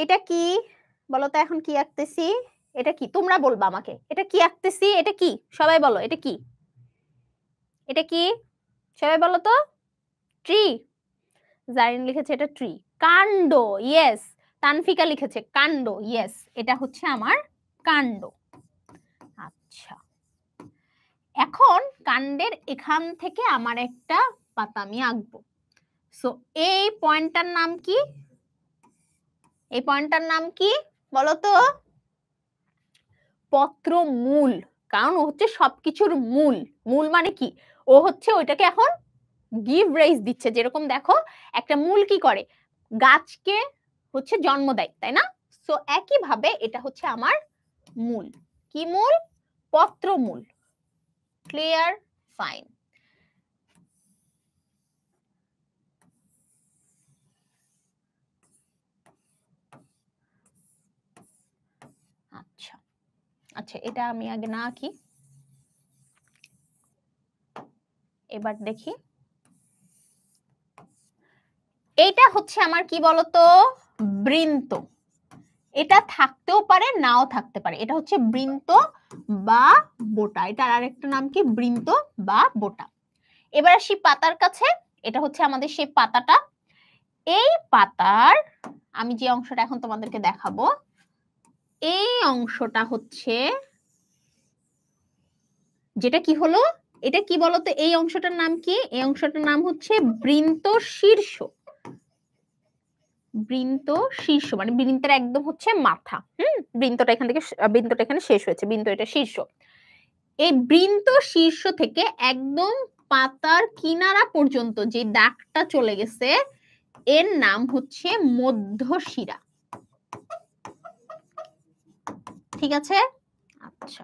এটা কি বলো তো, এখন কি আঁকতেছি? এটা কি তোমরা বলবা আমাকে, এটা কি আঁকতেছি? এটা কি সবাই বলো, এটা কি? এটা কি সবাই বলো তো? ট্রি। জারিন লিখেছে এটা ট্রি। কাণ্ড, ইয়েস। তানফিকা লিখেছে কাণ্ড, ইয়েস, এটা হচ্ছে আমার কাণ্ড। আচ্ছা, এখন কাণ্ডের এখান থেকে আমার একটা পাতা আমি আঁকবো। সো এই পয়েন্টটার নাম কি? এই পয়েন্টটার নাম কি বলো তো? পত্রমূল। কারণ ও হচ্ছে সবকিছুর মূল। মূল মানে কি? ও হচ্ছে ওইটাকে এখন গিভ রাইজ দিচ্ছে। যেরকম দেখো একটা মূল কি করে, গাছকে হচ্ছে জন্ম দেয়, তাই না? সো একই ভাবে এটা হচ্ছে আমার মূল। কি মূল? পত্রমূল। ক্লিয়ার? ফাইন। আচ্ছা আচ্ছা, এটা আমি আগে না আঁকি, এবার দেখি। এইটা হচ্ছে আমার কি বলতো? বৃন্ত। এটা থাকতেও পারে নাও থাকতে পারে, এটা হচ্ছে বৃন্ত বা বোটা। এটার আরেকটা নাম কি? বৃন্ত বা বোটা। এবার আসি পাতার কাছে। এটা হচ্ছে আমাদের সেই পাতাটা। এই পাতার আমি যে অংশটা এখন তোমাদেরকে দেখাবো, এই অংশটা হচ্ছে যেটা কি হলো, এটা কি বলতো? এই অংশটার নাম কি? এই অংশটার নাম হচ্ছে বৃন্ত শীর্ষ। বৃন্ত শীর্ষ মানে বৃন্তের একদম হচ্ছে মাথা। বৃন্তটা এখান থেকে, বৃন্তটা এখানে শেষ হয়েছে, বৃন্ত এটা শীর্ষ। এই বৃন্ত শীর্ষ থেকে একদম পাতার কিনারা পর্যন্ত যে দাগটা চলে গেছে, এর নাম হচ্ছে মধ্যশিরা। ঠিক আছে? আচ্ছা,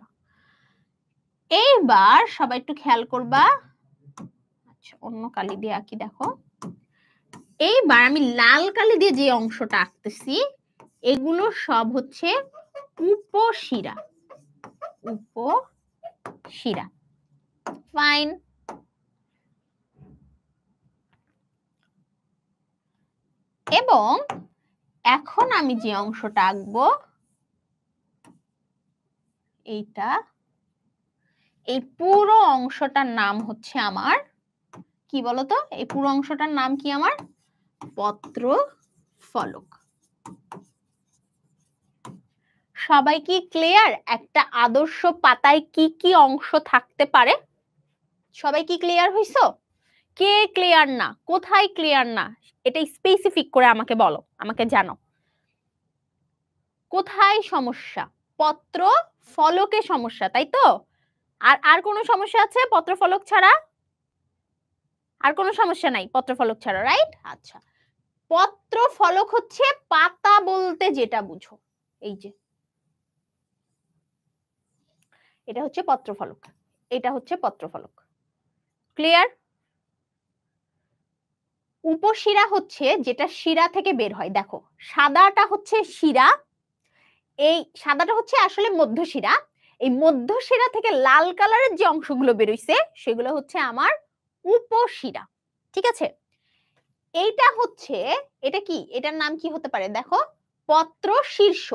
এইবার সবাই একটু খেয়াল করবা। আচ্ছা, অন্য কালি দিয়ে আঁকি, দেখো। এইবার আমি লাল কালি দিয়ে যে অংশটা আঁকতেছি, এগুলো সব হচ্ছে উপশিরা। উপশিরা। ফাইন। এবং এখন আমি যে অংশটা আঁকবো, এইটা, এই পুরো অংশটার নাম হচ্ছে আমার কি বলতো? এই পুরো অংশটার নাম কি আমার? পত্র ফলক। সবাই কি ক্লিয়ার? একটা আদর্শ পাতায় কি কি অংশ থাকতে পারে? সবাই কি ক্লিয়ার হইছো? কে ক্লিয়ার না? কোথায় ক্লিয়ার না? এটা স্পেসিফিক করে আমাকে বলো, আমাকে জানো কোথায় সমস্যা। পত্র ফলকে সমস্যা, তাই তো? আর আর কোনো সমস্যা আছে পত্র ফলক ছাড়া? আর কোনো সমস্যা নাই পত্র ফলক ছাড়া, রাইট? আচ্ছা, পত্র ফলক হচ্ছে পাতা বলতে যেটা বুঝো, এই যে এটা হচ্ছে পত্র ফলক, এটা হচ্ছে পত্র ফলক। ক্লিয়ার? উপশিরা হচ্ছে যেটা শিরা থেকে বের হয়। দেখো সাদাটা হচ্ছে শিরা, এই সাদাটা হচ্ছে আসলে মধ্যশিরা। এই মধ্যশিরা থেকে লাল কালারের যে অংশগুলো বেরোইছে সেগুলো হচ্ছে আমার উপশিরা। ঠিক আছে? এইটা হচ্ছে, এটা কি, এটার নাম কি হতে পারে? দেখো, পত্র শীর্ষ।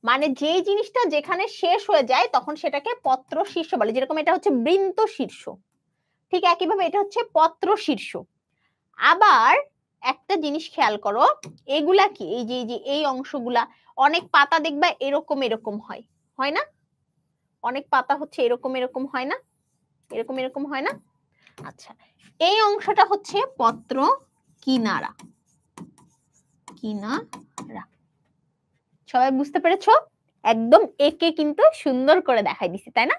মানে যেই জিনিসটা যেখানে শেষ হয়ে যায় তখন সেটাকে পত্র শীর্ষ বলে। যেরকম এটা হচ্ছে বৃন্ত শীর্ষ, ঠিক একইভাবে এটা হচ্ছে পত্র শীর্ষ। আবার একটা জিনিস খেয়াল করো, এগুলা কি, এই যে এই অংশগুলা, অনেক পাতা দেখবা এরকম এরকম হয়, হয় না? অনেক পাতা হচ্ছে এরকম এরকম হয় না? এরকম এরকম হয় না? আচ্ছা, এই অংশটা হচ্ছে পত্র কিনারা। কিনারা। সবাই বুঝতে পেরেছো? একদম একে কিন্তু সুন্দর করে দেখাই দিছি, তাই না?